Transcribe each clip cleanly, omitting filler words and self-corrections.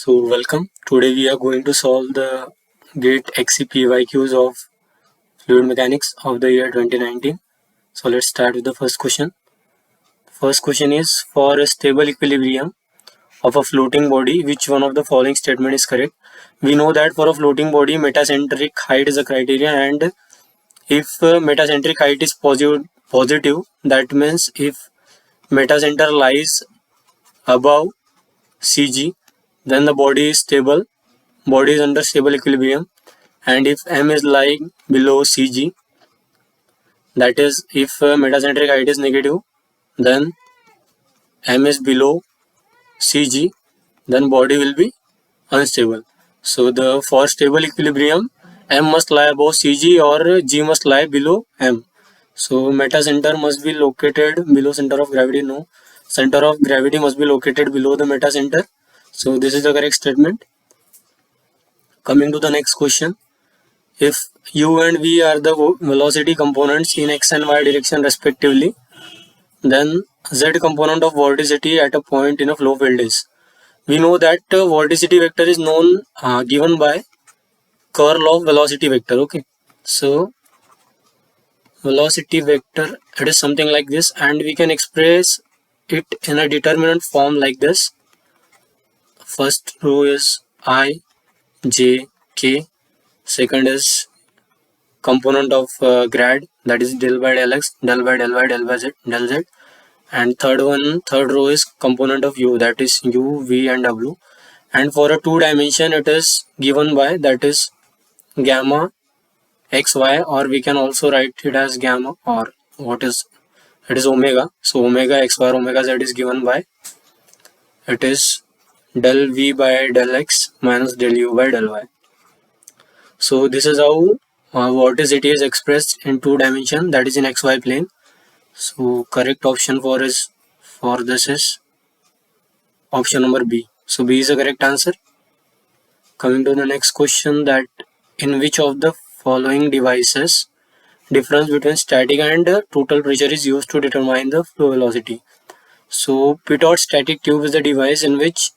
Welcome. Today we are going to solve the GATE XCPYQs of fluid mechanics of the year 2019. So let's start with the first question. First question is, for a stable equilibrium of a floating body, which one of the following statement is correct? We know that for a floating body, metacentric height is a criteria, and if metacentric height is positive, that means if metacenter lies above CG, then the body is stable. Body is under stable equilibrium. And if M is lying below CG, that is if metacentric height is negative, then M is below CG, then body will be unstable. So the for stable equilibrium, M must lie above CG or G must lie below M. So metacenter must be located below center of gravity. No, center of gravity must be located below the metacenter. So this is the correct statement. Coming to the next question. If u and v are the velocity components in x and y direction respectively, then z component of vorticity at a point in a flow field is. We know that vorticity vector is known given by curl of velocity vector. Okay, so velocity vector, it is something like this, and we can express it in a determinant form like this. First row is I, j, k. Second is component of grad, that is del by del x, del by del y, del by z, del z. And third row is component of u, that is u, v and w. And for a 2-dimension, it is given by, that is gamma xy, or we can also write it as gamma, or it is omega. So omega xy or omega z is given by, it is del v by del x minus del u by del y. So this is how vorticity is expressed in 2-dimension, that is in xy plane. So correct option for this is option number B. So B is the correct answer. Coming to the next question, that in which of the following devices difference between static and total pressure is used to determine the flow velocity? So Pitot static tube is the device in which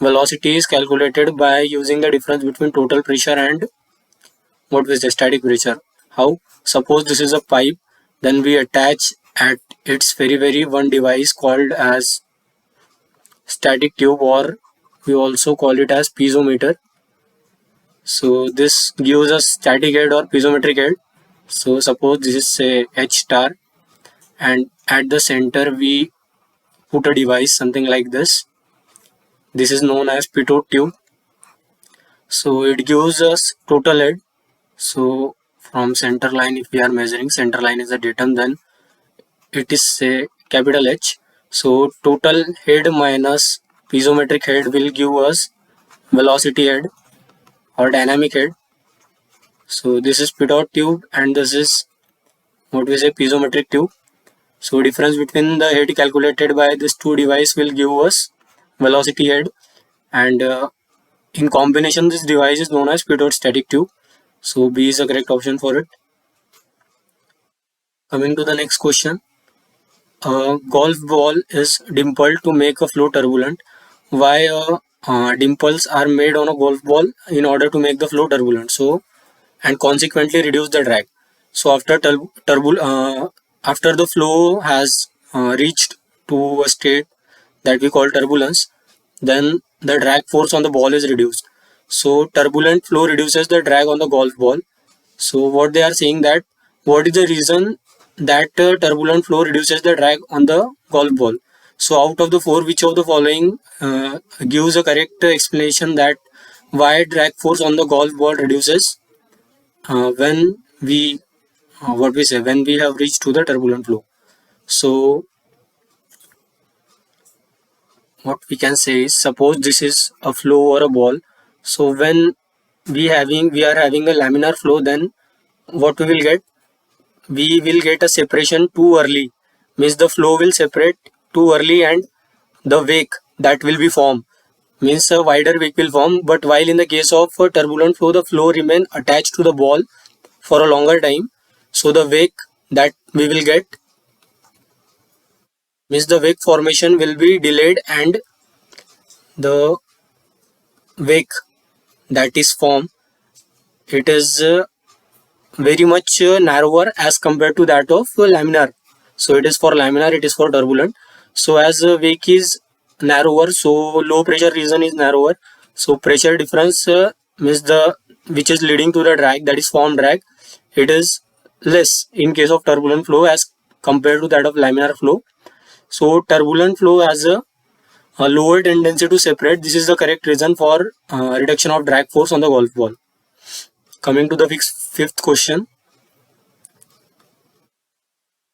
velocity is calculated by using the difference between total pressure and what is the static pressure. How? Suppose this is a pipe, then we attach at its very one device called as static tube, or we also call it as piezometer. So this gives us static head or piezometric head. So suppose this is say H star, and at the center we put a device something like this. This is known as Pitot tube. So it gives us total head. So from center line, if we are measuring center line is the datum, then it is say capital H. So total head minus piezometric head will give us velocity head or dynamic head. So this is Pitot tube and this is what we say piezometric tube. So difference between the head calculated by this two device will give us velocity head, and in combination this device is known as Pitot static tube. So B is the correct option for it. Coming to the next question. A golf ball is dimpled to make a flow turbulent. Why dimples are made on a golf ball? In order to make the flow turbulent, so and consequently reduce the drag. So after after the flow has reached to a state that we call turbulence, then the drag force on the ball is reduced. So turbulent flow reduces the drag on the golf ball. So what they are saying, that what is the reason that turbulent flow reduces the drag on the golf ball? So out of the four, which of the following gives a correct explanation that why drag force on the golf ball reduces when we when we have reached to the turbulent flow? So what we can say is, suppose this is a flow or a ball. So when we are having a laminar flow, then what we will get? We will get a separation too early, means the flow will separate too early, and the wake that will be formed means a wider wake will form. But while in the case of a turbulent flow, the flow remain attached to the ball for a longer time, so the wake that we will get means the wake formation will be delayed, and the wake that is formed, it is very much narrower as compared to that of laminar. So it is for laminar, it is for turbulent. So as wake is narrower, so low pressure region is narrower. So pressure difference means the which is leading to the drag, that is formed drag, it is less in case of turbulent flow as compared to that of laminar flow. So turbulent flow has a lower tendency to separate. This is the correct reason for reduction of drag force on the golf ball. Coming to the fifth question.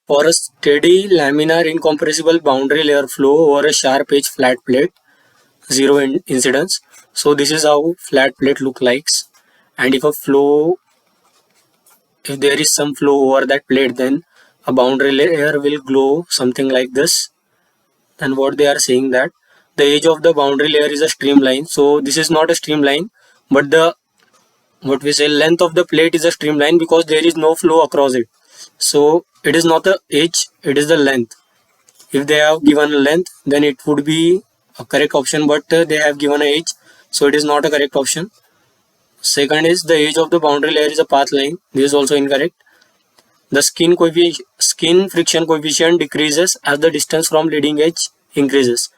For a steady laminar incompressible boundary layer flow over a sharp edge flat plate, zero incidence. So this is how flat plate look likes. And if there is some flow over that plate, then a boundary layer will glow something like this. And what they are saying that the edge of the boundary layer is a streamline. So this is not a streamline, but the what we say length of the plate is a streamline because there is no flow across it. So it is not the edge, it is the length. If they have given a length, then it would be a correct option, but they have given a edge, so it is not a correct option. Second is the edge of the boundary layer is a path line. This is also incorrect. The skin friction coefficient decreases as the distance from leading edge increases.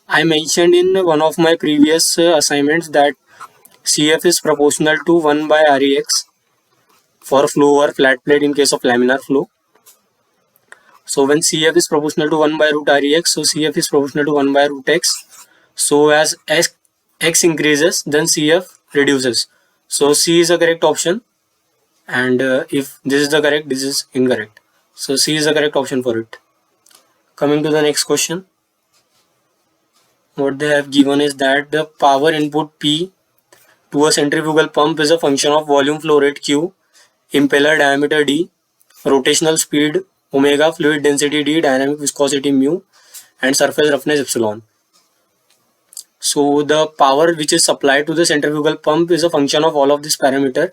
I mentioned in one of my previous assignments that CF is proportional to 1 by Rex for flow over flat plate in case of laminar flow. So when CF is proportional to 1 by root Rex, so CF is proportional to 1 by root X. So as X increases, then CF reduces. So C is the correct option. And if this is the correct, this is incorrect. So C is the correct option for it. Coming to the next question. What they have given is that the power input P to a centrifugal pump is a function of volume flow rate Q, impeller diameter D, rotational speed omega, fluid density D, dynamic viscosity mu, and surface roughness epsilon. So the power which is supplied to the centrifugal pump is a function of all of these parameters.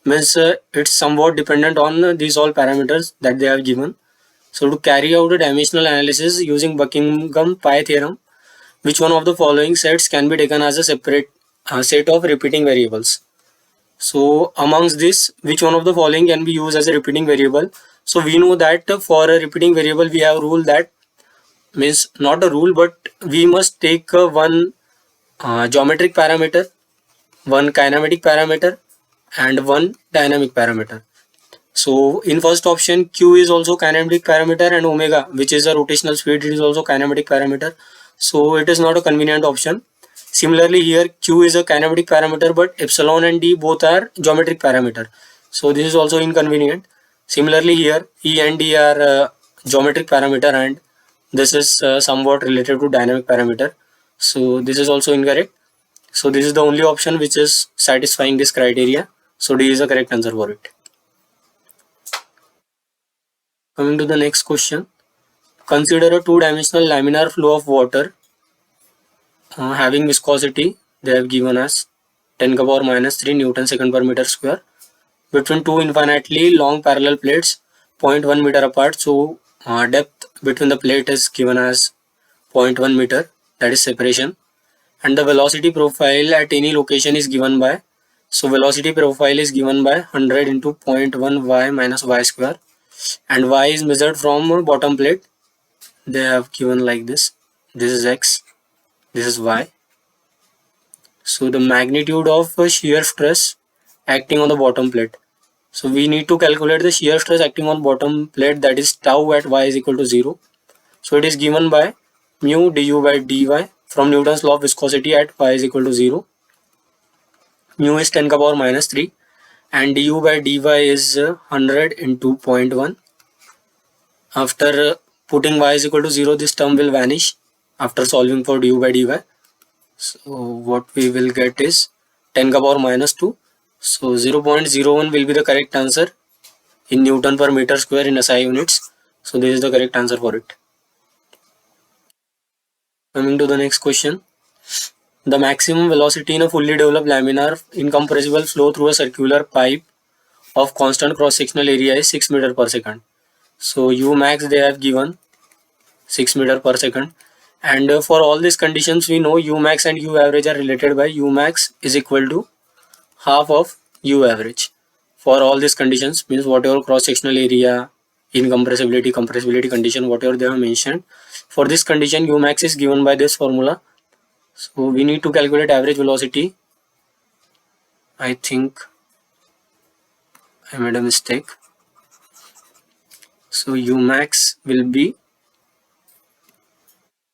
Means it's somewhat dependent on these all parameters that they have given. So to carry out a dimensional analysis using Buckingham Pi theorem, which one of the following sets can be taken as a separate set of repeating variables? So amongst this, which one of the following can be used as a repeating variable? So we know that for a repeating variable we have rule that means not a rule, but we must take one geometric parameter, one kinematic parameter, and one dynamic parameter. So in first option, Q is also kinematic parameter and omega, which is a rotational speed, it is also kinematic parameter. So it is not a convenient option. Similarly here, Q is a kinematic parameter, but epsilon and D both are geometric parameter. So this is also inconvenient. Similarly here, E and D are geometric parameter, and this is somewhat related to dynamic parameter. So this is also incorrect. So this is the only option which is satisfying this criteria. So D is the correct answer for it. Coming to the next question. Consider a two-dimensional laminar flow of water having viscosity, they have given us 10 to the power minus 3 Newton second per meter square between two infinitely long parallel plates 0.1 meter apart. So depth between the plate is given as 0.1 meter, that is separation, and the velocity profile at any location is given by, so velocity profile is given by 100 into 0.1 y minus y square, and y is measured from bottom plate. They have given like this is x, this is y. So the magnitude of shear stress acting on the bottom plate, so we need to calculate the shear stress acting on bottom plate, that is tau at y is equal to 0. So it is given by mu du by dy from Newton's law of viscosity at y is equal to 0. Mu is 10 to the power minus 3 and du by dy is 100 into 0.1. After putting y is equal to 0, this term will vanish after solving for du by dy. So what we will get is 10 to the power minus 2. So 0.01 will be the correct answer in Newton per meter square in SI units. So this is the correct answer for it. Coming to the next question. The maximum velocity in a fully developed laminar incompressible flow through a circular pipe of constant cross-sectional area is 6 meter per second. So U max they have given 6 meter per second, And for all these conditions, we know U max and U average are related by U max is equal to half of U average. For all these conditions, means whatever cross sectional area, incompressibility, compressibility condition, whatever they have mentioned, for this condition U max is given by this formula. So we need to calculate average velocity. I think I made a mistake. So U max will be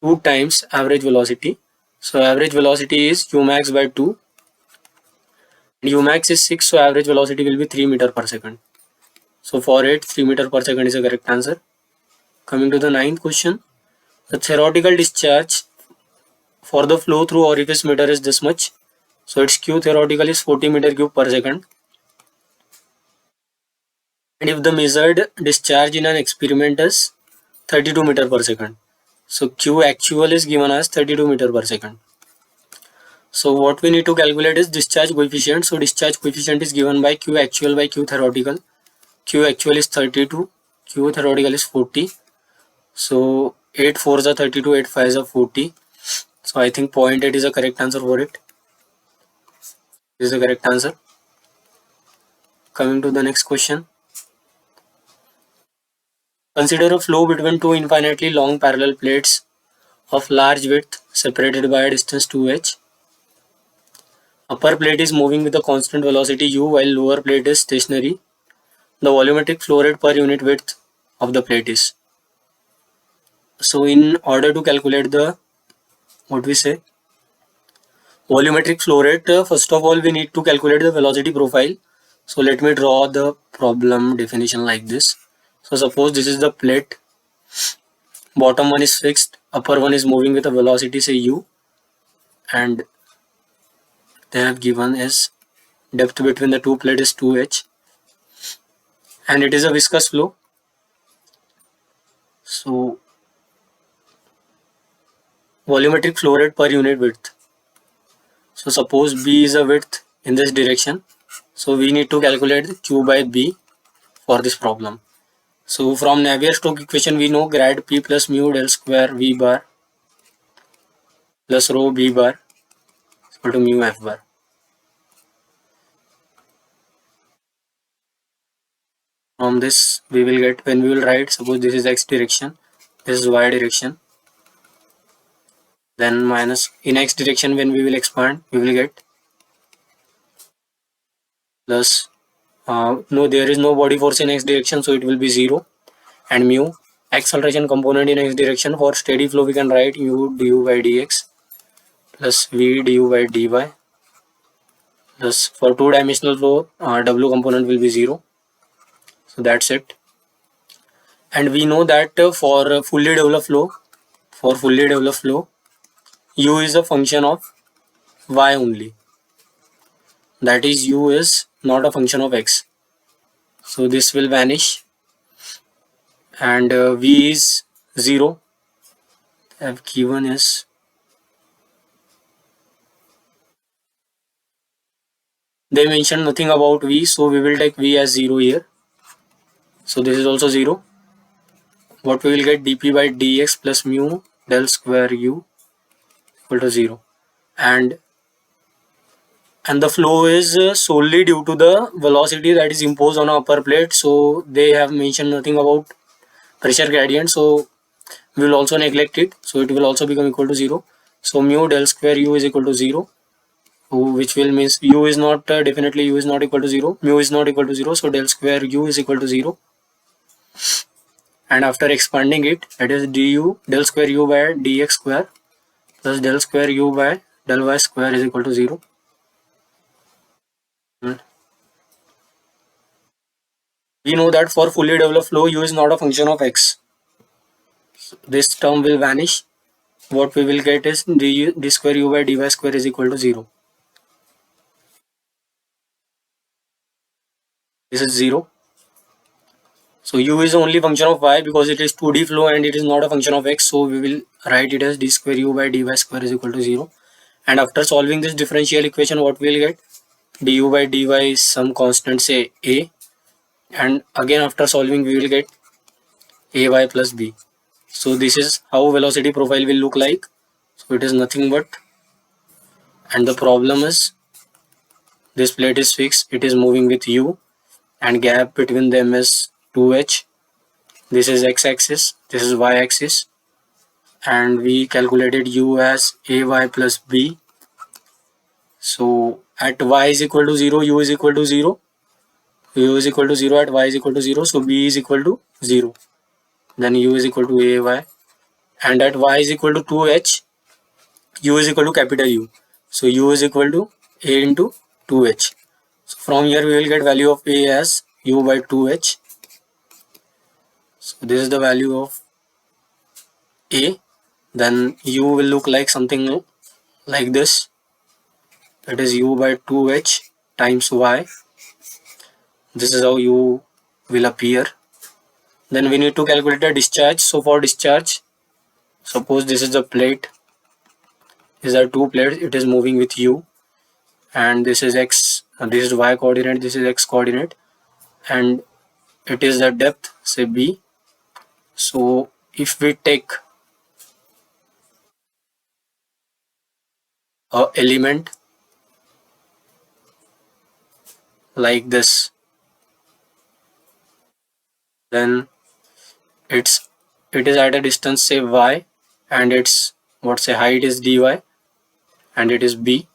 2 times average velocity. So average velocity is U max by 2. U max is 6, so average velocity will be 3 meter per second. So for it, 3 meter per second is a correct answer. Coming to the ninth question, the theoretical discharge for the flow through orifice meter is this much. So its Q theoretical is 40 meter cube per second. And if the measured discharge in an experiment is 32 meter per second. So Q actual is given as 32 meter per second. So what we need to calculate is discharge coefficient. So discharge coefficient is given by Q actual by Q theoretical. Q actual is 32, Q theoretical is 40. So 8 4s are 32, 8 5s are 40. So I think 0.8 is the correct answer for it. This is the correct answer. Coming to the next question. Consider a flow between two infinitely long parallel plates of large width separated by a distance 2h. Upper plate is moving with a constant velocity u while lower plate is stationary. The volumetric flow rate per unit width of the plate is. So in order to calculate the volumetric flow rate, first of all we need to calculate the velocity profile. So let me draw the problem definition like this. So suppose this is the plate, bottom one is fixed, upper one is moving with a velocity say u, and they have given as depth between the two plates is 2h, and it is a viscous flow. So volumetric flow rate per unit width. So suppose B is a width in this direction. So we need to calculate Q by B for this problem. So from Navier-Stokes equation we know grad P plus mu del square V bar plus rho B bar is equal to mu F bar. From this we will get, when we will write, suppose this is x direction, this is y direction, then minus in x direction when we will expand we will get plus no, there is no body force in x direction, so it will be 0, and mu acceleration component in x direction. For steady flow we can write u du by dx plus v du by dy plus for two dimensional flow w component will be 0. So that's it. And we know that for fully developed flow u is a function of y only, that is u is not a function of x. So this will vanish, and v is 0. I have given is they mentioned nothing about v, so we will take v as 0 here. So this is also 0. What we will get, dp by dx plus mu del square u equal to 0, and the flow is solely due to the velocity that is imposed on upper plate. So they have mentioned nothing about pressure gradient, so we will also neglect it. So it will also become equal to 0. So mu del square u is equal to 0, which will means u is not definitely u is not equal to 0, mu is not equal to 0, so del square u is equal to 0. And after expanding it, that is du del square u by dx square plus del square u by del y square is equal to 0. We know that for fully developed flow u is not a function of x. So this term will vanish. What we will get is d square u by dy square is equal to 0. This is 0. So u is only function of y because it is 2D flow and it is not a function of x. So we will write it as d square u by dy square is equal to 0. And after solving this differential equation, what we will get, du by dy is some constant say a, and again after solving we will get ay plus b. So this is how velocity profile will look like. So it is nothing but, and the problem is this plate is fixed, it is moving with u, and gap between them is 2h. This is x-axis, this is y-axis, and we calculated u as ay plus b. So at y is equal to 0, u is equal to 0, u is equal to 0 at y is equal to 0, so b is equal to 0. Then u is equal to ay, and at y is equal to 2h, u is equal to capital U. So u is equal to a into 2h. So from here we will get value of a as u by 2h. So this is the value of a. Then u will look like something like this. That is u by 2h times y. This is how u will appear. Then we need to calculate the discharge. So for discharge, suppose this is the plate. These are two plates. It is moving with u, and this is x. This is y coordinate. This is x coordinate, and it is the depth, say b. So if we take a element like this, then it is at a distance, say y, and its height is dy, and it is b,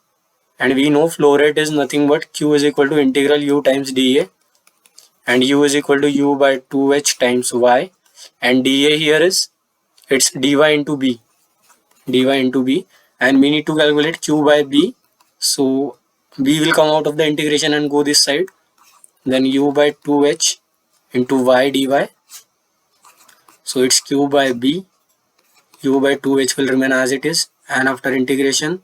and we know flow rate is nothing but q is equal to integral u times dA, and u is equal to u by 2h times y, and dA here is it's dy into b, and we need to calculate q by b. So b will come out of the integration and go this side, then u by 2h into y dy. So it's q by b, u by 2h will remain as it is, and after integration,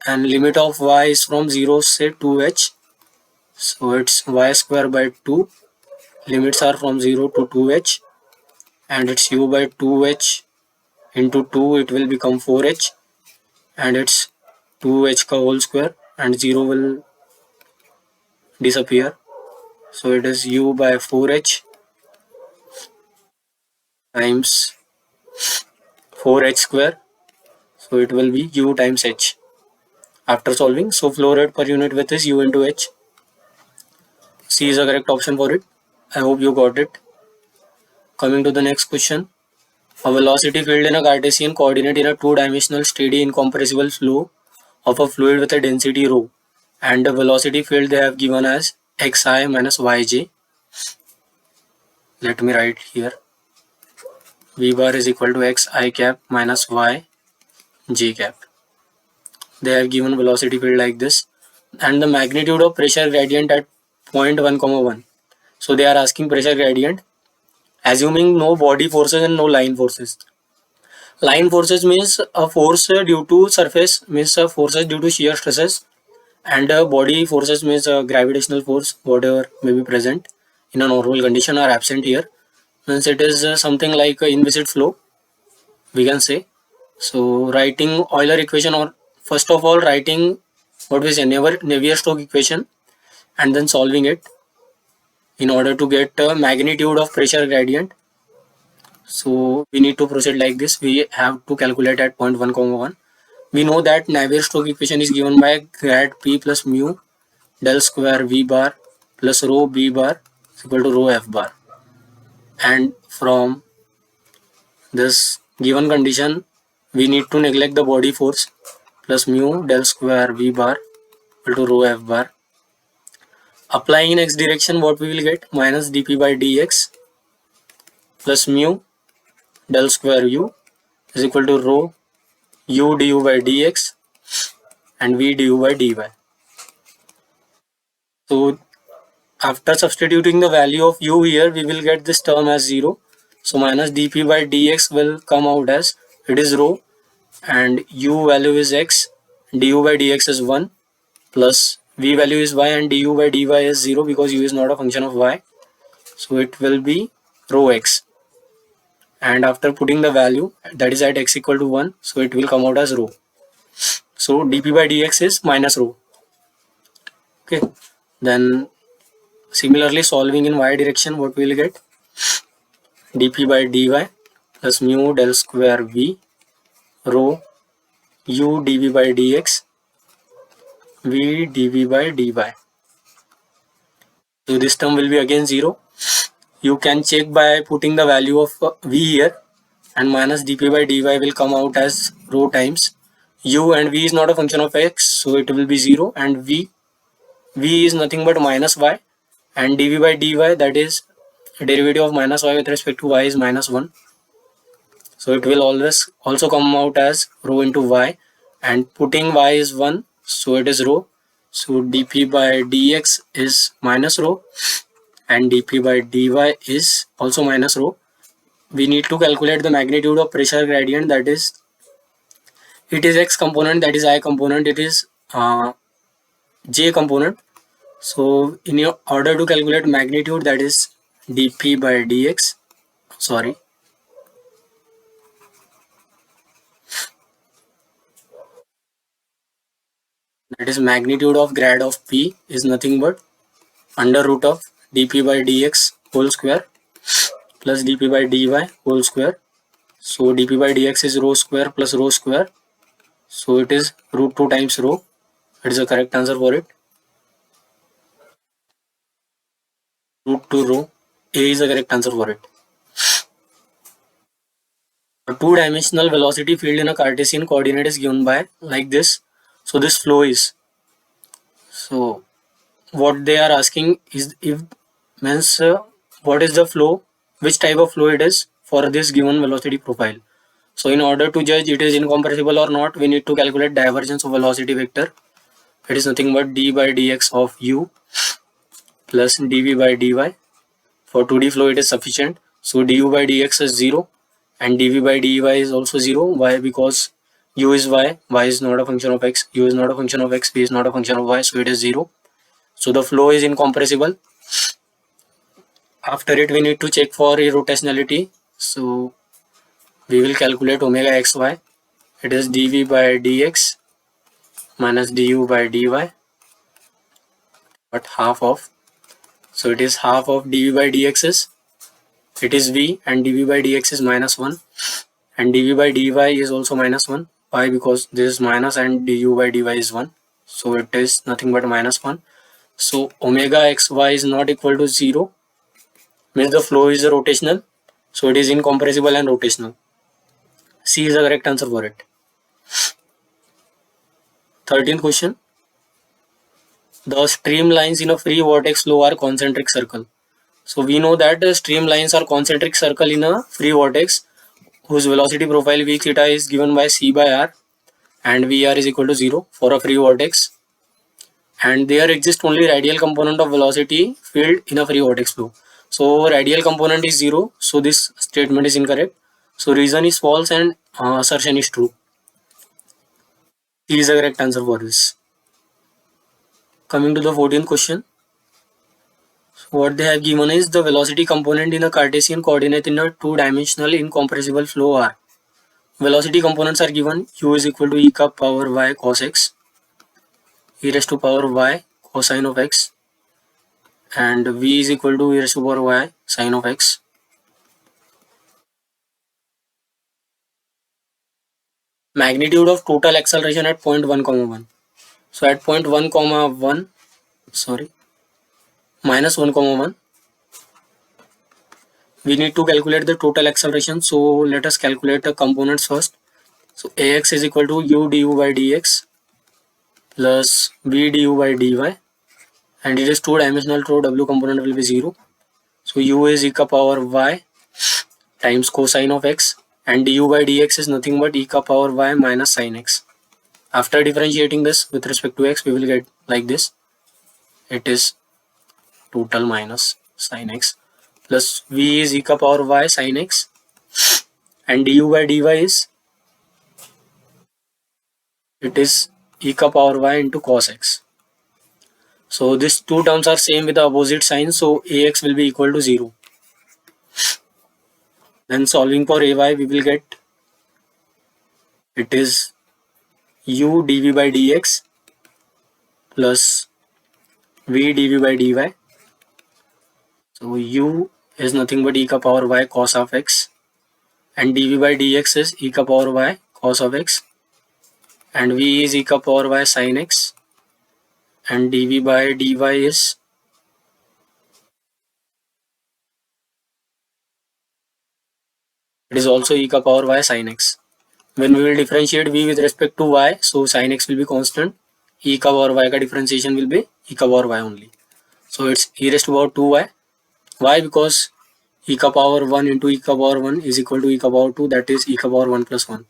and limit of y is from 0, say 2h, so it's y square by 2, limits are from 0 to 2h, and it's u by 2h into 2, it will become 4h, and it's 2h ka whole square, and 0 will disappear, so it is u by 4h times 4h square, so it will be u times h after solving. So flow rate per unit width is u into h. C is the correct option for it. I hope you got it. Coming to the next question. A velocity field in a Cartesian coordinate in a two-dimensional steady incompressible flow of a fluid with a density rho, and the velocity field they have given as xi minus yj. Let me write here. V bar is equal to xi cap minus y j cap. They have given velocity field like this, and the magnitude of pressure gradient at point 1, 1. So they are asking pressure gradient, assuming no body forces and no line forces. Line forces means a force due to surface, means forces due to shear stresses, and body forces means gravitational force, whatever may be present in a normal condition are absent here. Means it is something like inviscid flow, we can say. So writing Euler equation, or first of all writing what we say Navier-Stokes equation, and then solving it in order to get magnitude of pressure gradient. So we need to proceed like this. We have to calculate at point 1, 1. We know that Navier-Stokes equation is given by grad P plus mu del square V bar plus rho B bar is equal to rho F bar. And from this given condition, we need to neglect the body force plus mu del square V bar equal to rho F bar. Applying in x direction, what we will get? Minus dp by dx plus mu del square u is equal to rho u du by dx and v du by dy. So after substituting the value of u here, we will get this term as 0. So minus dp by dx will come out as, it is rho, and u value is x, du by dx is 1, plus v value is y, and du by dy is 0 because u is not a function of y. So it will be rho x. And after putting the value, that is at x equal to 1, so it will come out as rho. So dp by dx is minus rho. Okay. Then similarly solving in y direction, what we will get? dp by dy plus mu del square v rho u dv by dx v dv by dy. So this term will be again 0. You can check by putting the value of v here, and minus dp by dy will come out as rho times u, and v is not a function of x, so it will be 0, and v is nothing but minus y, and dv by dy, that is derivative of minus y with respect to y, is minus 1. So it will always also come out as rho into y, and putting y is 1, so it is rho. So dp by dx is minus rho, and dp by dy is also minus rho. We need to calculate the magnitude of pressure gradient, that is, it is x component, that is I component, it is j component. So in your order to calculate magnitude, that is dp by dx, sorry, that is magnitude of grad of p is nothing but under root of dp by dx whole square plus dp by dy whole square. So dp by dx is rho square plus rho square, so it is root 2 times rho. That is the correct answer for it. Root 2 rho, A is the correct answer for it. A two-dimensional velocity field in a Cartesian coordinate is given by like this. So this flow is, so what they are asking is, if means what is the flow, which type of flow it is for this given velocity profile. So in order to judge it is incompressible or not, we need to calculate divergence of velocity vector. It is nothing but d by dx of u plus dv by dy. For 2D flow it is sufficient. So du by dx is 0, and dv by dy is also 0. Why? Because u is y, y is not a function of x, u is not a function of x, v is not a function of y, so it is 0. So the flow is incompressible. After it, we need to check for irrotationality. So we will calculate omega xy. It is dv by dx minus du by dy, but half of. So it is half of dv by dx is, it is v, and dv by dx is minus 1, and dv by dy is also minus 1. Why? Because this is minus and du by dy is 1, so it is nothing but minus 1. So omega xy is not equal to 0, means the flow is rotational, so it is incompressible and rotational. C is the correct answer for it. 13th question. The streamlines in a free vortex flow are concentric circle. So we know that the streamlines are concentric circle in a free vortex whose velocity profile v theta is given by c by r, and vr is equal to 0 for a free vortex, and there exists only radial component of velocity field in a free vortex flow. So radial component is 0, so this statement is incorrect. So reason is false and assertion is true. C is the correct answer for this. Coming to the 14th question. What they have given is the velocity component in a Cartesian coordinate in a two-dimensional incompressible flow are. Velocity components are given. U is equal to e cup power y cos x, e raised to power y cosine of x, and v is equal to e raised to power y sine of x. Magnitude of total acceleration at point 1 comma 1. So at point 1 comma 1, sorry, minus 1 comma 1, we need to calculate the total acceleration. So let us calculate the components first. So ax is equal to u du by dx plus v du by dy, and it is two-dimensional, so w component will be 0. So u is e power y times cosine of x, and du by dx is nothing but e power y minus sine x. After differentiating this with respect to x, we will get like this. It is total minus sine x plus v is e power y sine x, and du by dy is, it is e power y into cos x. So these two terms are same with the opposite sign, so ax will be equal to 0. Then solving for ay, we will get, it is u dv by dx plus v dv by dy. So u is nothing but e power y cos of x, and dv by dx is e ka power y cos of x, and v is e ka power y sin x, and dv by dy is it is also e ka power y sin x. When we will differentiate v with respect to y, so sin x will be constant, e ka power y ka differentiation will be e ka power y only. So it's e raised to power 2y. Why? Because e ka power 1 into e ka power 1 is equal to e ka power 2, that is e ka power 1 plus 1.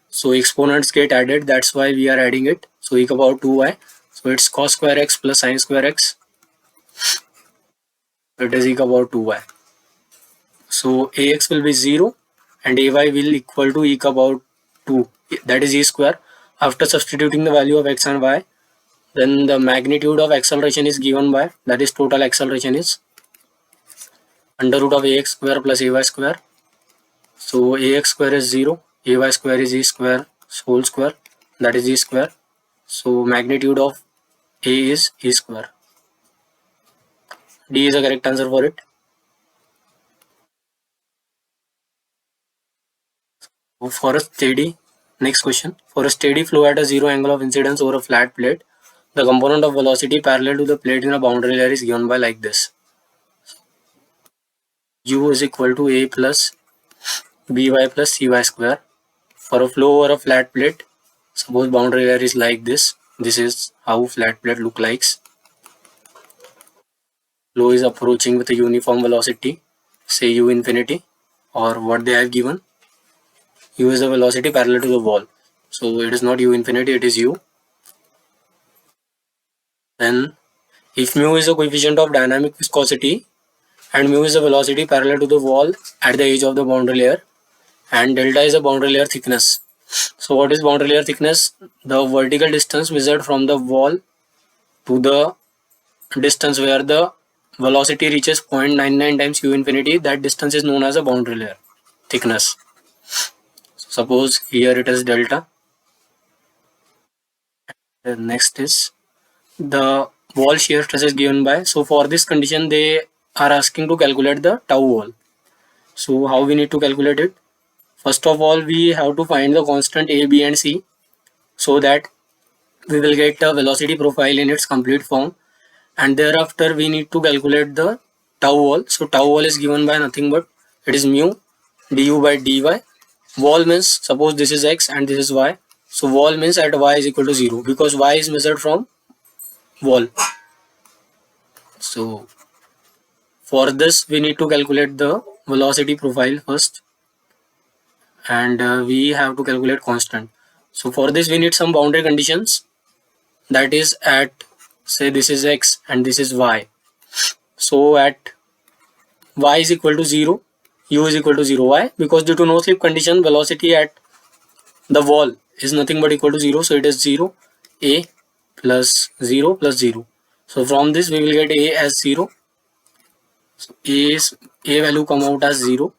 So exponents get added, that's why we are adding it. So e ka power 2y. So it's cos square x plus sin square x. It is e ka power 2y. So ax will be 0 and ay will equal to e ka power 2, that is e square. After substituting the value of x and y, then the magnitude of acceleration is given by, that is total acceleration is under root of ax square plus ay square. So ax square is 0, ay square is e square whole square, that is e square. So magnitude of a is e square. D is the correct answer for it. For a steady, next question. For a steady flow at a zero angle of incidence over a flat plate, the component of velocity parallel to the plate in a boundary layer is given by like this. U is equal to a plus by plus cy square. For a flow over a flat plate, suppose boundary layer is like this. This is how flat plate look like. Flow is approaching with a uniform velocity, say u infinity, or what they have given. U is the velocity parallel to the wall. So it is not u infinity, it is u. Then if mu is the coefficient of dynamic viscosity and mu is the velocity parallel to the wall at the edge of the boundary layer, and delta is the boundary layer thickness. So what is boundary layer thickness? The vertical distance measured from the wall to the distance where the velocity reaches 0.99 times u infinity, that distance is known as a boundary layer thickness. So suppose here it is delta. The next is the wall shear stress is given by, so for this condition they are asking to calculate the tau wall. So how we need to calculate it? First of all, we have to find the constant a, b and c, so that we will get the velocity profile in its complete form, and thereafter we need to calculate the tau wall. So tau wall is given by nothing but it is mu du by dy. Wall means suppose this is x and this is y, so wall means at y is equal to 0 because y is measured from wall. So for this we need to calculate the velocity profile first, and we have to calculate constant. So for this we need some boundary conditions, that is at, say this is x and this is y. So at y is equal to 0, u is equal to 0. Why? Because due to no slip condition, velocity at the wall is nothing but equal to 0. So it is 0, a plus 0 plus 0. So from this we will get a as 0. So a value come out as 0.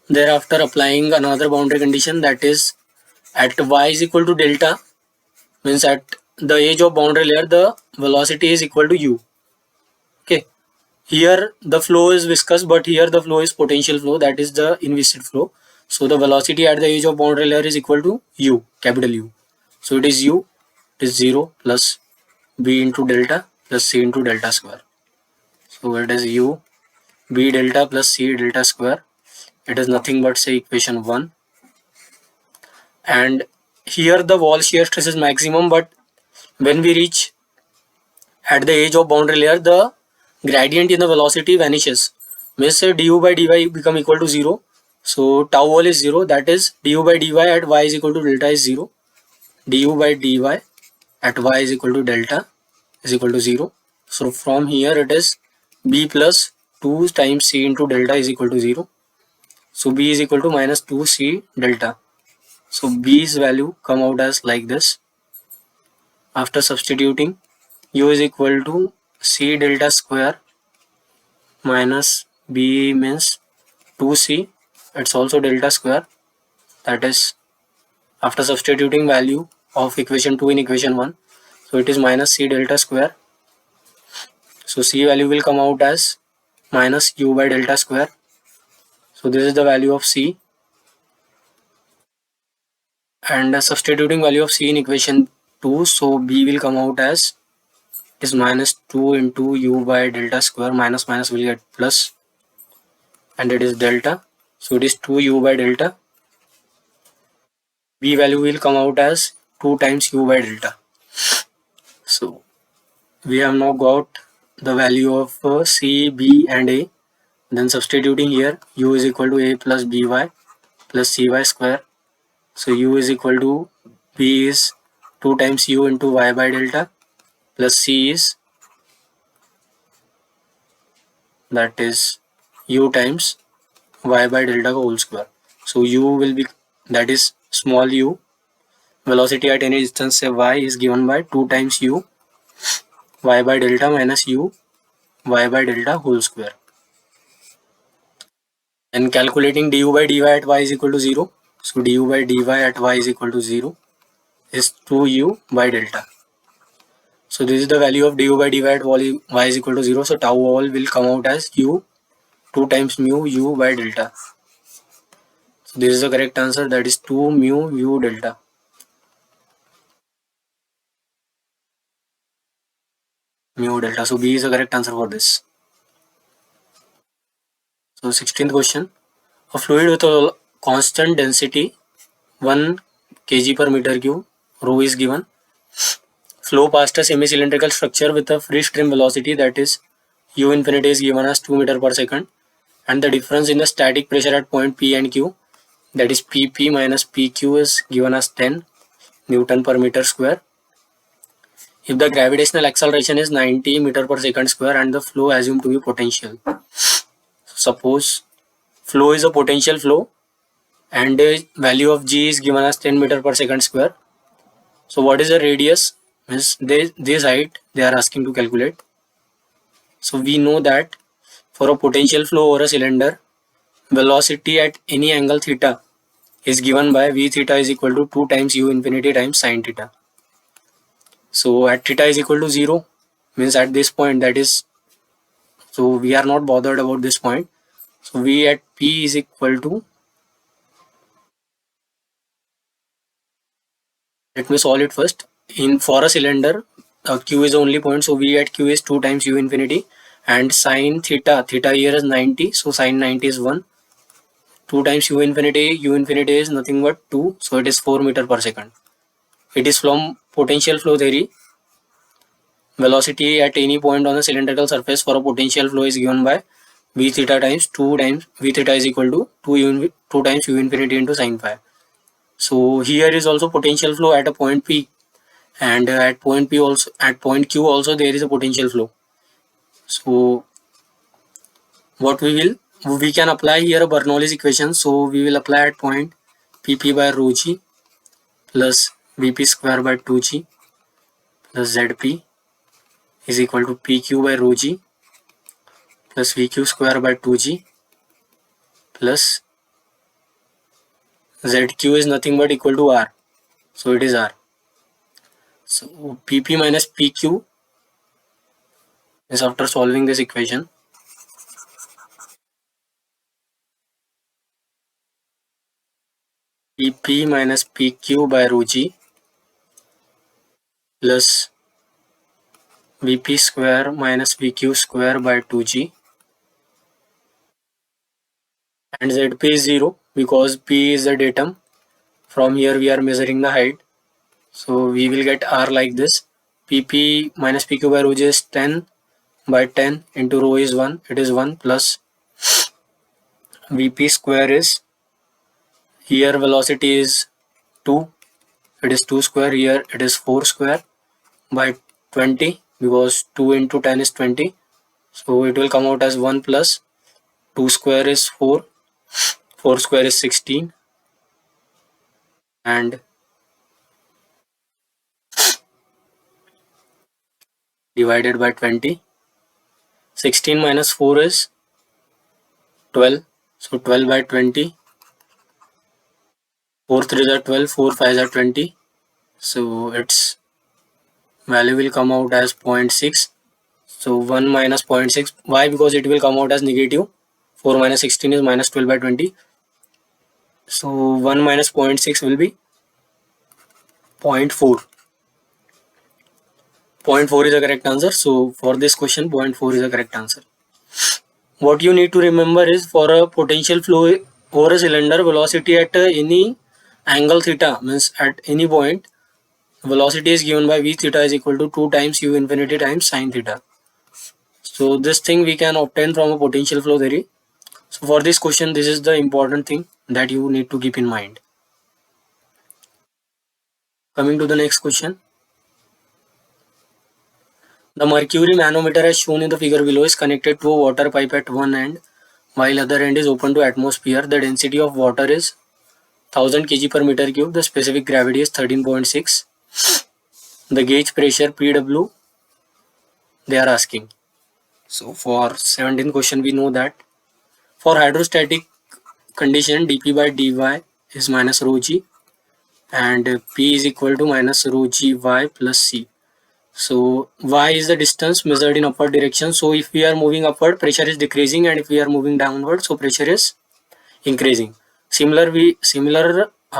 Thereafter applying another boundary condition, that is at y is equal to delta, means at the edge of boundary layer the velocity is equal to u. Okay, here the flow is viscous, but here the flow is potential flow, that is the inviscid flow. So the velocity at the edge of boundary layer is equal to u, capital U. So it is u, it is 0 plus b into delta plus c into delta square. So it is u b delta plus c delta square. It is nothing but say equation 1. And here the wall shear stress is maximum, but when we reach at the edge of boundary layer, the gradient in the velocity vanishes. Means du by dy become equal to 0. So tau wall is 0, that is du by dy at y is equal to delta is 0. Du by dy at y is equal to delta is equal to 0. So from here it is b plus 2 times c into delta is equal to 0. So b is equal to minus 2c delta. So b's value come out as like this. After substituting, u is equal to c delta square minus b means 2c, it's also delta square, that is after substituting value of equation 2 in equation 1, so it is minus c delta square. So c value will come out as minus u by delta square. So this is the value of C, and substituting value of C in equation 2, so B will come out as is minus 2 into U by delta square, minus minus will get plus, and it is delta, so it is 2U by delta. B value will come out as 2 times U by delta. So we have now got the value of C, B and A. Then substituting here, U is equal to A plus BY plus CY square. So U is equal to B is 2 times U into Y by delta plus C is, that is, U times Y by delta whole square. So U will be, that is small u, velocity at any distance say y, is given by 2 times U Y by delta minus U Y by delta whole square. And calculating du by dy at y is equal to 0. So du by dy at y is equal to 0 is 2U by delta. So this is the value of du by dy at y is equal to 0. So tau all will come out as U 2 times mu U by delta. So this is the correct answer, that is 2 mu U delta. Mu delta. So B is the correct answer for this. So 16th question. A fluid with a constant density 1 kg per meter cube, rho is given. Flow past a semi-cylindrical structure with a free stream velocity, that is U infinity, is given as 2 meter per second, and the difference in the static pressure at point P and Q, that is PP minus PQ, is given as 10 Newton per meter square. If the gravitational acceleration is 90 meter per second square and the flow assumed to be potential. Suppose flow is a potential flow and the value of G is given as 10 meter per second square. So what is the radius? Means this height they are asking to calculate. So we know that for a potential flow over a cylinder, velocity at any angle theta is given by V theta is equal to 2 times U infinity times sine theta. So at theta is equal to 0, means at this point, that is, so we are not bothered about this point. So V at P is equal to, let me solve it first. In for a cylinder, Q is the only point, so V at Q is 2 times U infinity, and sine theta here is 90, so sine 90 is 1. 2 times U infinity is nothing but 2, so it is 4 meter per second. It is from potential flow theory. Velocity at any point on a cylindrical surface for a potential flow is given by V theta times 2 times V theta is equal to 2 times U infinity into sine phi. So here is also potential flow at a point P, and at point P also, at point Q also there is a potential flow. So what we can apply here a Bernoulli's equation. So we will apply at point PP by rho g plus Vp square by 2g plus Zp is equal to PQ by rho g plus VQ square by 2g plus ZQ is nothing but equal to R. So it is R. So PP minus PQ is, after solving this equation, PP minus PQ by rho g plus Vp square minus VQ square by 2g, and Zp is 0 because P is the datum. From here we are measuring the height, so we will get R like this. PP minus PQ by rho g is 10 by 10 into rho is 1, it is 1, plus Vp square is, here velocity is 2, it is 2 square, here it is 4 square by 20, because 2 into 10 is 20, so it will come out as 1 plus 2 square is 4, 4 square is 16, and divided by 20. 16 minus 4 is 12, so 12 by 20, 4 3s are 12, 4 5s are 20, so its value will come out as 0.6. So 1 minus 0.6, why? Because it will come out as negative 4 minus 16 is minus 12 by 20. So 1 minus 0.6 will be 0.4. 0.4 is the correct answer. So for this question, 0.4 is the correct answer. What you need to remember is, for a potential flow over a cylinder, velocity at any angle theta, means at any point, velocity is given by v theta is equal to 2 times u infinity times sine theta. So this thing we can obtain from a potential flow theory. So for this question, this is the important thing that you need to keep in mind. Coming to the next question. The mercury manometer as shown in the figure below is connected to a water pipe at one end, while other end is open to atmosphere. The density of water is 1000 kg per meter cube. The specific gravity is 13.6. The gauge pressure Pw they are asking. So for 17th question, we know that for hydrostatic condition, dp by dy is minus rho g, and p is equal to minus rho g y plus c. So y is the distance measured in upward direction. So if we are moving upward, pressure is decreasing, and if we are moving downward, so pressure is increasing. Similar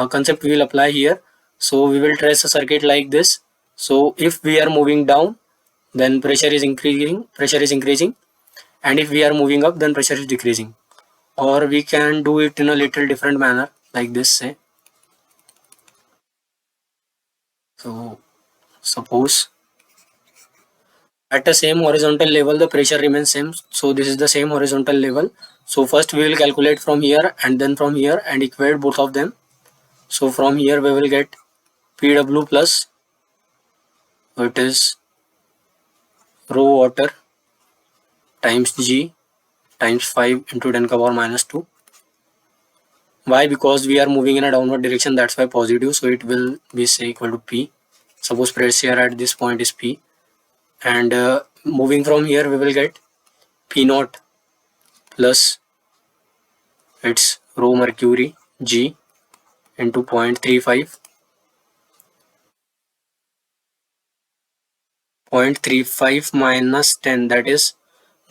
concept we will apply here. So we will trace a circuit like this. So if we are moving down, then pressure is increasing, and if we are moving up, then pressure is decreasing. Or we can do it in a little different manner, like this, say. So suppose at the same horizontal level the pressure remains same. So this is the same horizontal level. So first we will calculate from here and then from here and equate both of them. So from here we will get Pw plus, it is rho water times g times 5 into 10 power minus 2. Why? Because we are moving in a downward direction, that's why positive. So it will be, say, equal to P. Suppose pressure at this point is P, and moving from here we will get P naught plus, it's rho mercury g into 0.35. 0.35 minus 10, that is,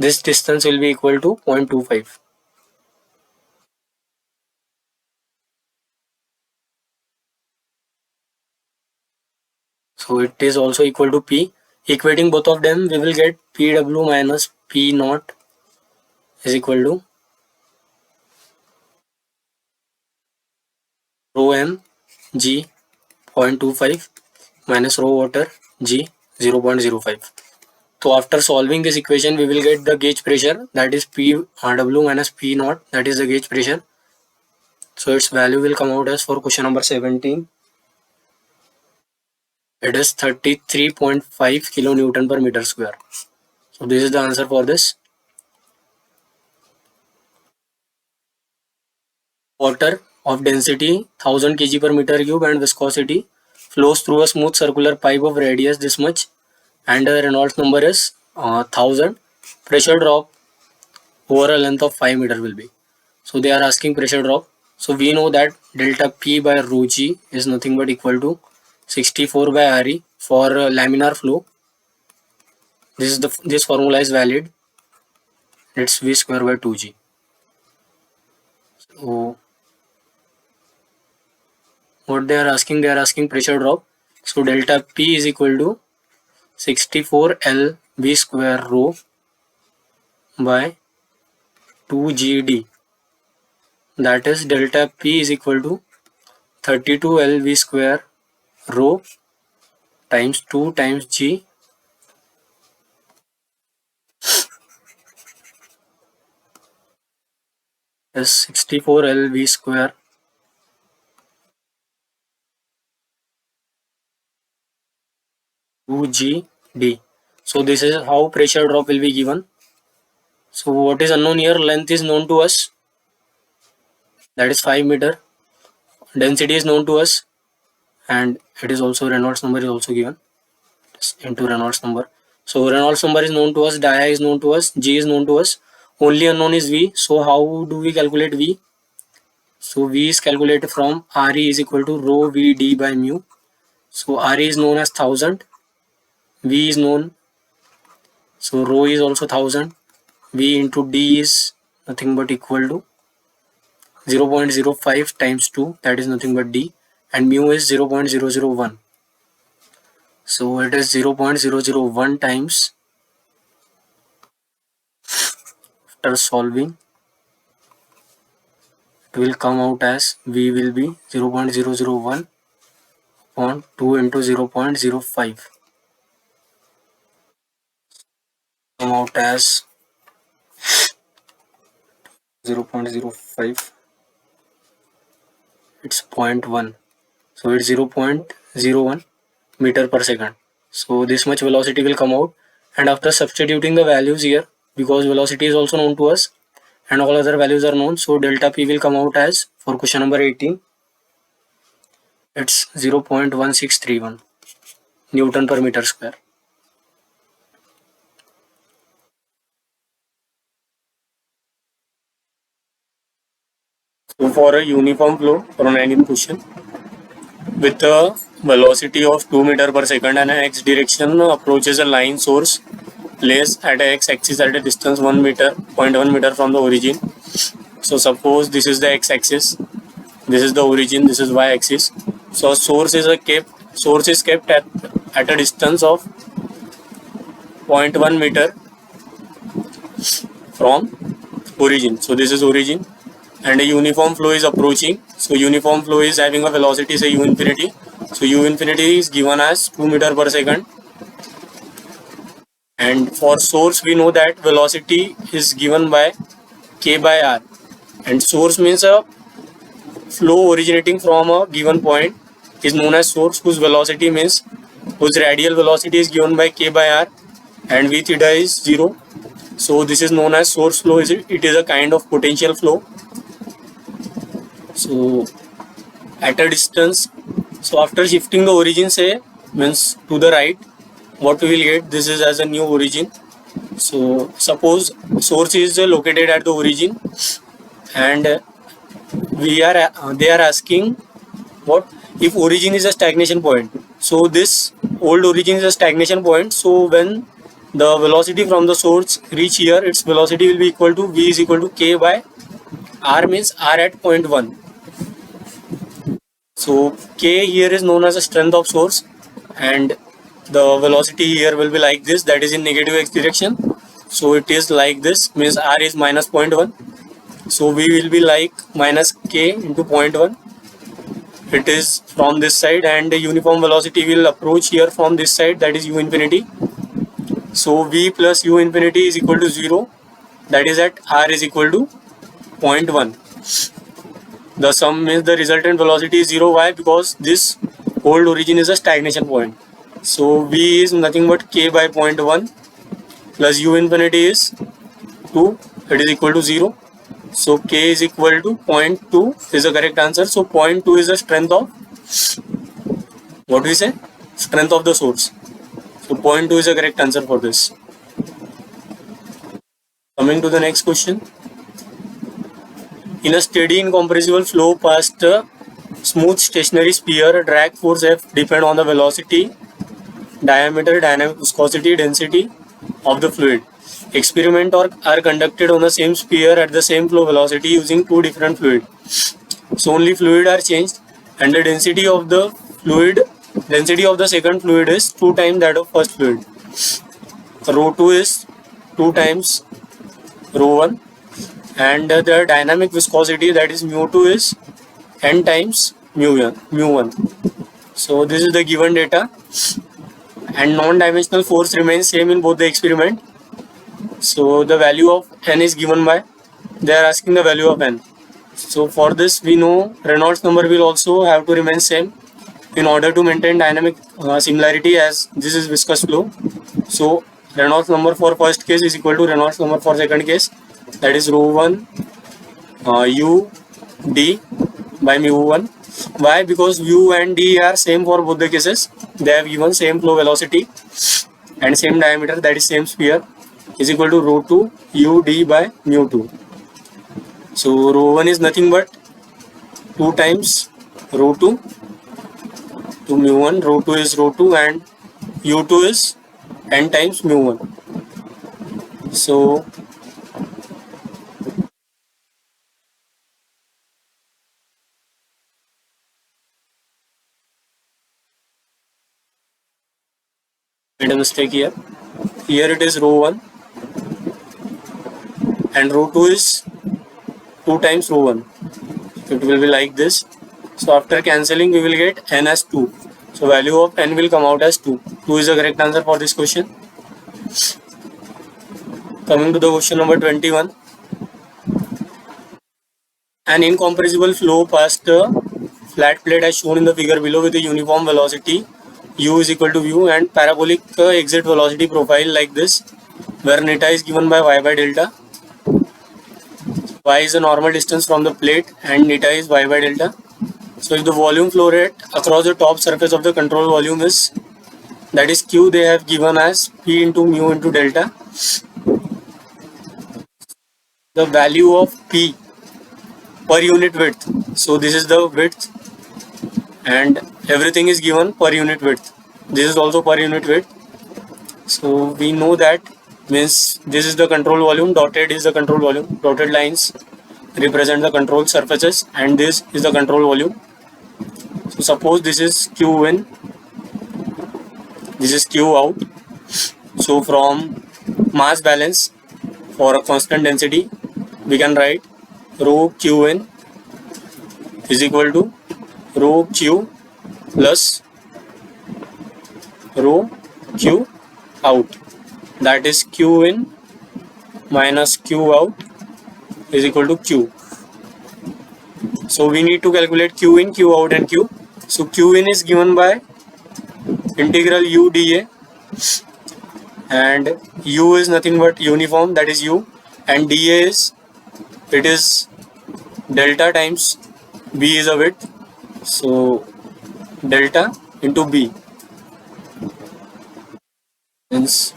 this distance will be equal to 0.25. So it is also equal to P. Equating both of them, we will get Pw minus P naught is equal to rho m g 0.25 minus rho water g 0.05. So after solving this equation, we will get the gauge pressure, that is Pw minus P naught, that is the gauge pressure. So its value will come out as, for question number 17, it is 33.5 kilonewton per meter square. So this is the answer for this. Water of density 1000 kg per meter cube and viscosity flows through a smooth circular pipe of radius this much, and the Reynolds number is 1000. Pressure drop over a length of 5 meter will be. So they are asking pressure drop. So we know that delta P by rho g is nothing but equal to 64 by Re for laminar flow. This formula is valid. It's V square by 2g. So what they are asking pressure drop. So delta P is equal to 64 L V square rho by 2gd. That is, delta P is equal to 32 L V square rho times 2 times g is 64 L V square (2gd). So this is how pressure drop will be given. So what is unknown here? Length is known to us, that is 5 meter. Density is known to us, and it is also Reynolds number is also given into Reynolds number. So Reynolds number is known to us, dia is known to us, g is known to us. Only unknown is v. So how do we calculate v? So v is calculated from Re is equal to rho Vd by mu. So Re is known as 1000. V is known. So rho is also 1000. V into d is nothing but equal to 0.05 times 2, that is nothing but d, and mu is 0.001. So it is 0.001 times, after solving, it will come out as v will be 0.001 upon 2 into 0.05. Come out as 0.05. It's 0.1. So it's 0.01 meter per second. So this much velocity will come out, and after substituting the values here, because velocity is also known to us and all other values are known, so delta P will come out as, for question number 18, it's 0.1631 Newton per meter square. So for a uniform flow from any question with a velocity of 2 meter per second and an x direction approaches a line source placed at a x axis at a distance 1 meter, 0.1 meter from the origin. So suppose this is the x axis, this is the origin, this is y axis. So source is kept at a distance of 0.1 meter from origin. So this is origin, and a uniform flow is approaching. So uniform flow is having a velocity, say u infinity. So u infinity is given as 2 meter per second, and for source we know that velocity is given by k by r, and source means a flow originating from a given point is known as source, whose velocity means whose radial velocity is given by k by r, and v theta is 0. So this is known as source flow. It is a kind of potential flow. So at a distance, so after shifting the origin, say, means to the right, what we will get, this is as a new origin. So suppose source is located at the origin, and they are asking what if origin is a stagnation point. So this old origin is a stagnation point. So when the velocity from the source reach here, its velocity will be equal to v is equal to k by r, means r at 0.1. So k here is known as a strength of source, and the velocity here will be like this, that is in negative x direction. So it is like this, means r is minus 0.1. So v will be like minus k into 0.1. It is from this side, and the uniform velocity will approach here from this side, that is u infinity. So v plus u infinity is equal to 0, that is at r is equal to 0.1. The sum means the resultant velocity is 0. Why? Because this old origin is a stagnation point. So v is nothing but k by 0.1 plus u infinity is 2, it is equal to 0. So k is equal to 0.2 is the correct answer. So 0.2 is the strength of, what we say, strength of the source. So 0.2 is the correct answer for this. Coming to the next question. In a steady incompressible flow past a smooth stationary sphere, drag force F depend on the velocity, diameter, dynamic viscosity, density of the fluid. Experiments are conducted on the same sphere at the same flow velocity using two different fluids. So only fluid are changed, and the density of the second fluid is 2 times that of first fluid. Rho 2 is 2 times rho 1, and the dynamic viscosity, that is mu 2, is n times mu 1. So this is the given data, and non-dimensional force remains same in both the experiment. So the value of n is given by, they are asking the value of n. So for this we know Reynolds number will also have to remain same in order to maintain dynamic similarity, as this is viscous flow. So Reynolds number for first case is equal to Reynolds number for second case, that is rho 1 u d by mu 1. Why? Because u and d are same for both the cases. They have given same flow velocity and same diameter, that is same sphere, is equal to rho 2 u d by mu 2. So rho 1 is nothing but 2 times rho 2 to mu 1, rho 2 is rho 2, and u2 is n times mu 1. So Made a mistake here. Here it is rho 1 and rho 2 is 2 times rho 1. It will be like this. So after cancelling we will get n as 2. So value of n will come out as 2. 2 is the correct answer for this question. Coming to the question number 21. An incompressible flow past the flat plate as shown in the figure below with a uniform velocity u is equal to v and parabolic exit velocity profile like this, where neta is given by y by delta. Y is the normal distance from the plate and neta is y by delta. So if the volume flow rate across the top surface of the control volume is, that is q, they have given as p into mu into delta. The value of p per unit width, so this is the width and everything is given per unit width. This is also per unit width. So we know that means this is the control volume, dotted is the control volume, dotted lines represent the control surfaces and this is the control volume. So suppose this is q in, this is q out. So from mass balance for a constant density we can write rho q in is equal to rho q plus rho q out, that is q in minus q out is equal to q. So we need to calculate q in, q out and q. So q in is given by integral u dA and u is nothing but uniform, that is u, and dA is, it is delta times b is a width, so delta into b. Hence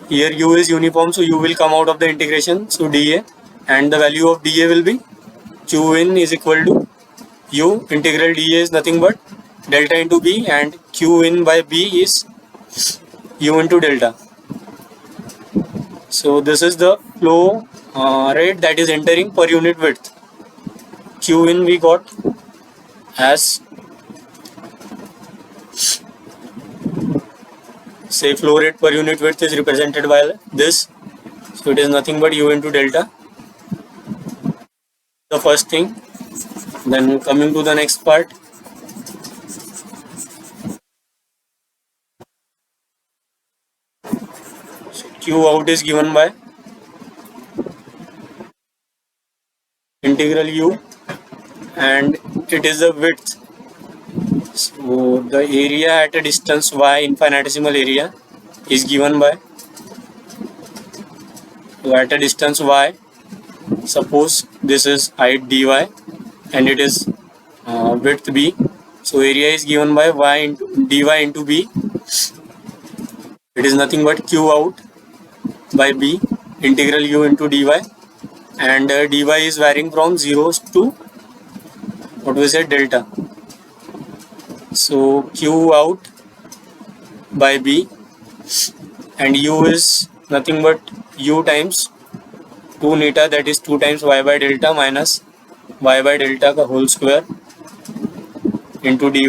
here u is uniform, so u will come out of the integration, so dA, and the value of dA will be q in is equal to u, integral dA is nothing but delta into b and q in by b is u into delta. So this is the flow rate that is entering per unit width. Q in we got as, say, flow rate per unit width is represented by this, so it is nothing but u into delta, the first thing. Then coming to the next part, so q out is given by integral u and it is the width. So the area at a distance y, infinitesimal area, is given by, so at a distance y, suppose this is height dy and it is width b, so area is given by y into dy into b. It is nothing but q out by b, integral u into dy, and dy is varying from 0 to what we said delta. So q out by b and u is nothing but u times 2 neta, that is 2 times y by delta minus y by delta का whole square into dy.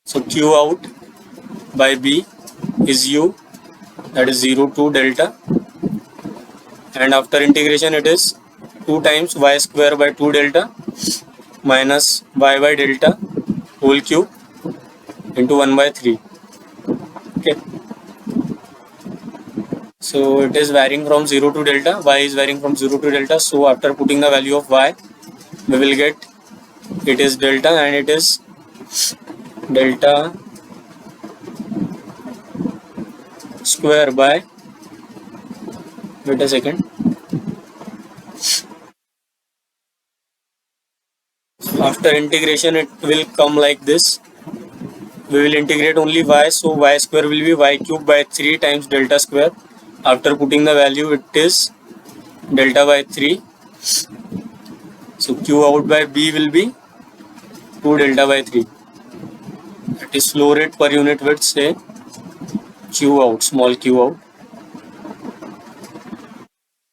So q out by b is u, that is 0 to delta, and after integration it is 2 times y square by 2 delta minus y by delta whole cube into 1 by 3. Okay, so it is varying from 0 to delta, y is varying from 0 to delta, so after putting the value of y we will get, it is delta and it is delta square by, wait a second, after integration it will come like this. We will integrate only y, so y square will be y cube by 3 times delta square. After putting the value it is delta by 3. So q out by b will be 2 delta by 3. That is flow rate per unit width, say q out, small q out.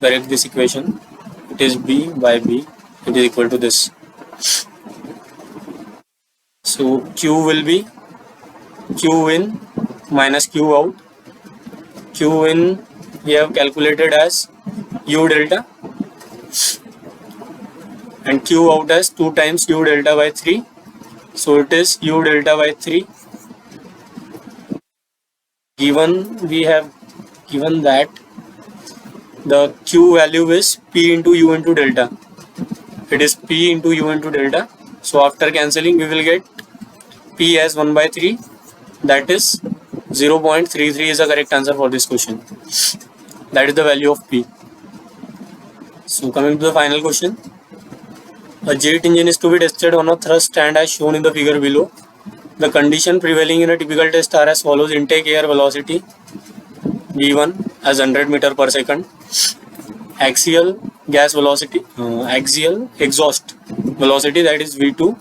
Correct this equation. It is b by b, it is equal to this. So Q will be Q in minus Q out. Q in we have calculated as U delta and Q out as 2 times U delta by 3. So it is U delta by 3. Given we have given that the Q value is P into U into delta. It is P into U into delta. So after cancelling we will get P as 1 by 3, that is 0.33 is the correct answer for this question. That is the value of P. So coming to the final question. A jet engine is to be tested on a thrust stand as shown in the figure below. The condition prevailing in a typical test are as follows: intake air velocity V1 as 100 meter per second, axial gas velocity, axial exhaust velocity, that is V2,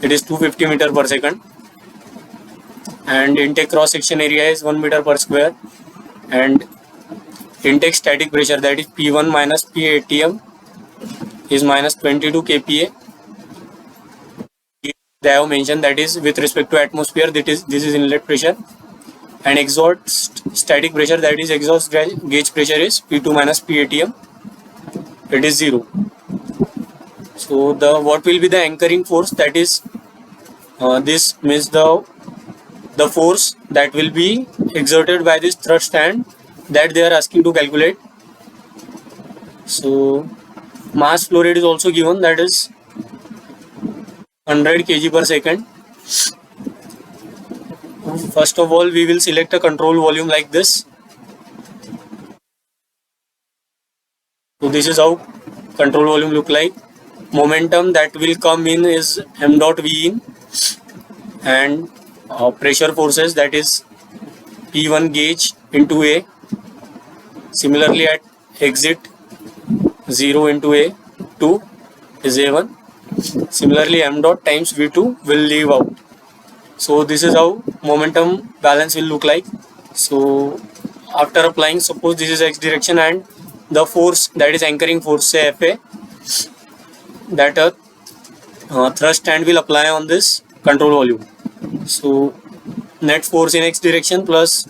it is 250 meter per second, and intake cross section area is 1 meter per square, and intake static pressure, that is P1 minus P ATM, is minus 22 kPa. They have mentioned that is with respect to atmosphere, this is inlet pressure, and exhaust static pressure, that is exhaust gauge pressure, is P2 minus P ATM, it is 0. So what will be the anchoring force, that is this means the force that will be exerted by this thrust stand that they are asking to calculate. So mass flow rate is also given, that is 100 kg per second. First of all, we will select a control volume like this. So this is how control volume look like. Momentum that will come in is m dot v in, and pressure forces, that is P1 gauge into A. Similarly at exit 0 into A2 is A1. Similarly m dot times V2 will leave out. So this is how momentum balance will look like. So after applying, suppose this is x direction, and the force, that is anchoring force, say Fa, that a thrust stand will apply on this control volume. So net force in x direction plus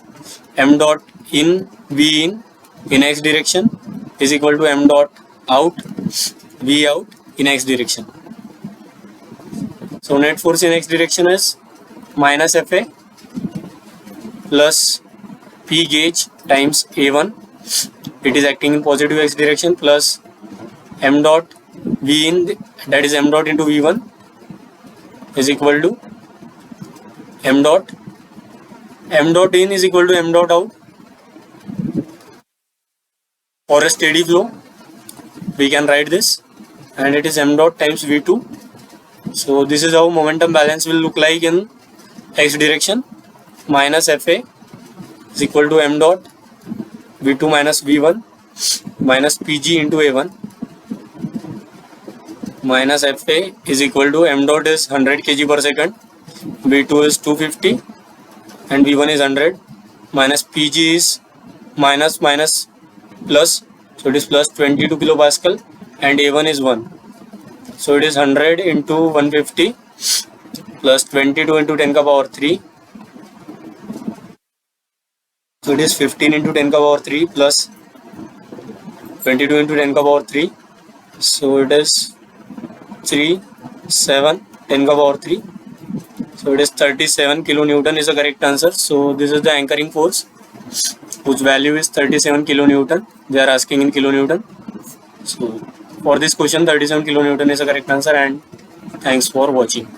m dot in V in x direction is equal to m dot out V out in x direction. So net force in x direction is minus Fa plus P gauge times A1, it is acting in positive x direction, plus m dot V in, that is m dot into V1, is equal to m dot in is equal to m dot out. For a steady flow we can write this, and it is m dot times V2. So this is how momentum balance will look like in x direction. Minus Fa is equal to m dot V2 minus V1 minus Pg into A1, minus Fa is equal to m dot is 100 kg per second, V2 is 250 and V1 is 100, minus Pg is minus plus, so it is plus 22 kilopascal, and A1 is 1. So it is 100 into 150 plus 22 into 10 ka power 3. So it is 15 into 10 ka power 3 plus 22 into 10 ka power 3. So it is 3, 7, 10 ka power 3. So it is 37 kilonewton is the correct answer. So this is the anchoring force, whose value is 37 kilonewton. They are asking in kilonewton. So for this question, 37 kilonewton is the correct answer, and thanks for watching.